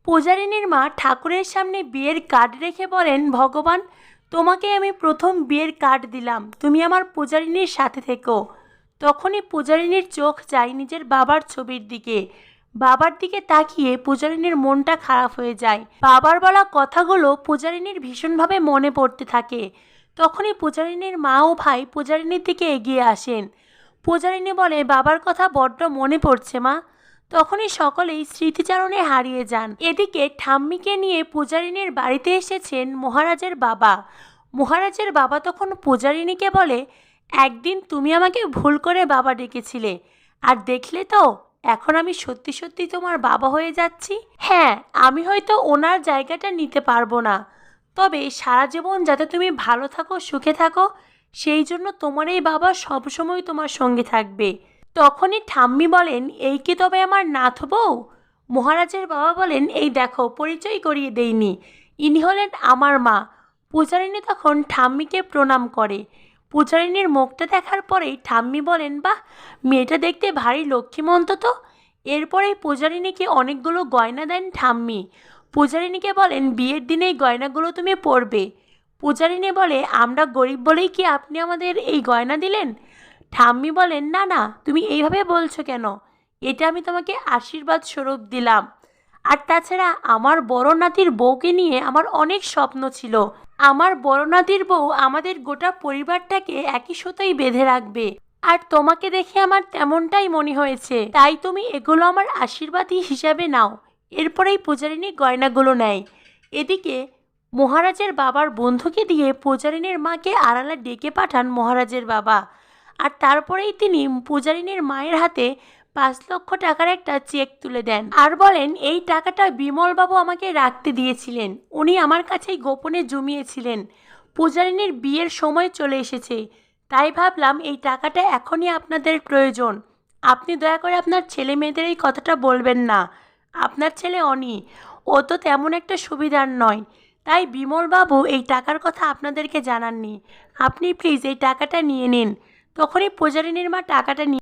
পূজারিনীর মা ঠাকুরের সামনে বিয়ের কার্ড রেখে বলেন, ভগবান, তোমাকে আমি প্রথম বিয়ের কার্ড দিলাম, তুমি আমার পূজারিনীর সাথে থেকো। তখনই পূজারিনীর চোখ যায় নিজের বাবার ছবির দিকে। বাবার দিকে তাকিয়ে পূজারিনীর মনটা খারাপ হয়ে যায়। বাবার বলা কথাগুলো পূজারিনীর ভীষণভাবে মনে পড়তে থাকে। তখনই পূজারিনীর মা ও ভাই পূজারিনীর দিকে এগিয়ে আসেন। পূজারিনী বলে, বাবার কথা বড্ড মনে পড়ছে মা। তখনই সকলেই স্মৃতিচারণে হারিয়ে যান। এদিকে ঠাম্মিকে নিয়ে পূজারিনীর বাড়িতে এসেছেন মহারাজের বাবা। মহারাজের বাবা তখন পূজারিনীকে বলে, একদিন তুমি আমাকে ভুল করে বাবা ডেকেছিলে, আর দেখলে তো এখন আমি সত্যি সত্যি তোমার বাবা হয়ে যাচ্ছি। হ্যাঁ, আমি হয়তো ওনার জায়গাটা নিতে পারবো না, তবে সারা জীবন যাতে তুমি ভালো থাকো, সুখে থাকো, সেই জন্য তোমার এই বাবা সবসময় তোমার সঙ্গে থাকবে। তখনই ঠাম্মি বলেন, এই কি তবে আমার নাথ বউ? মহারাজের বাবা বলেন, এই দেখো, পরিচয় করিয়ে দেইনি, ইনি হলেন আমার মা। পূজারিনী তখন ঠাম্মিকে প্রণাম করে। পূজারিনীর মুখটা দেখার পরেই ঠাম্মি বলেন, বাহ, মেয়েটা দেখতে ভারী লক্ষ্মীমন্ত তো। এরপরেই পূজারিনীকে অনেকগুলো গয়না দেন ঠাম্মি। পূজারিনীকে বলেন, বিয়ের দিনে এই গয়নাগুলো তুমি পরবে। পূজারিনী বলে, আমরা গরিব বলেই কি আপনি আমাদের এই গয়না দিলেন? ঠাম্মি বলেন, না না, তুমি এইভাবে বলছো কেন? এটা আমি তোমাকে আশীর্বাদ স্বরূপ দিলাম। আর তাছাড়া আমার বড় নাতির বউকে নিয়ে আমার অনেক স্বপ্ন ছিল। আমার বড় নাতির বউ আমাদের গোটা পরিবারটাকে একই সুতোয় বেঁধে রাখবে, আর তোমাকে দেখে আমার তেমনটাই মনে হয়েছে, তাই তুমি এগুলো আমার আশীর্বাদই হিসাবে নাও। এরপরেই পূজারিনী গয়নাগুলো নেয়। এদিকে মহারাজের বাবার বন্ধুকে দিয়ে পূজারিনীর মাকে আড়ালে ডেকে পাঠান মহারাজের বাবা। আর তারপরেই তিনি পূজারিনীর মায়ের হাতে 5 লক্ষ টাকার একটা চেক তুলে দেন, আর বলেন, এই টাকাটা বিমলবাবু আমাকে রাখতে দিয়েছিলেন, উনি আমার কাছেই গোপনে জমিয়েছিলেন। পূজারিনীর বিয়ের সময় চলে এসেছে, তাই ভাবলাম এই টাকাটা এখনই আপনাদের প্রয়োজন। আপনি দয়া করে আপনার ছেলে মেয়েদের এই কথাটা বলবেন না। আপনার ছেলে অনি, ও তো তেমন একটা সুবিধার নয়, তাই বিমলবাবু এই টাকার কথা আপনাদেরকে জানাননি। আপনি প্লিজ এই টাকাটা নিয়ে নিন। তখনই পূজারিনীর মা টাকাটা নিয়ে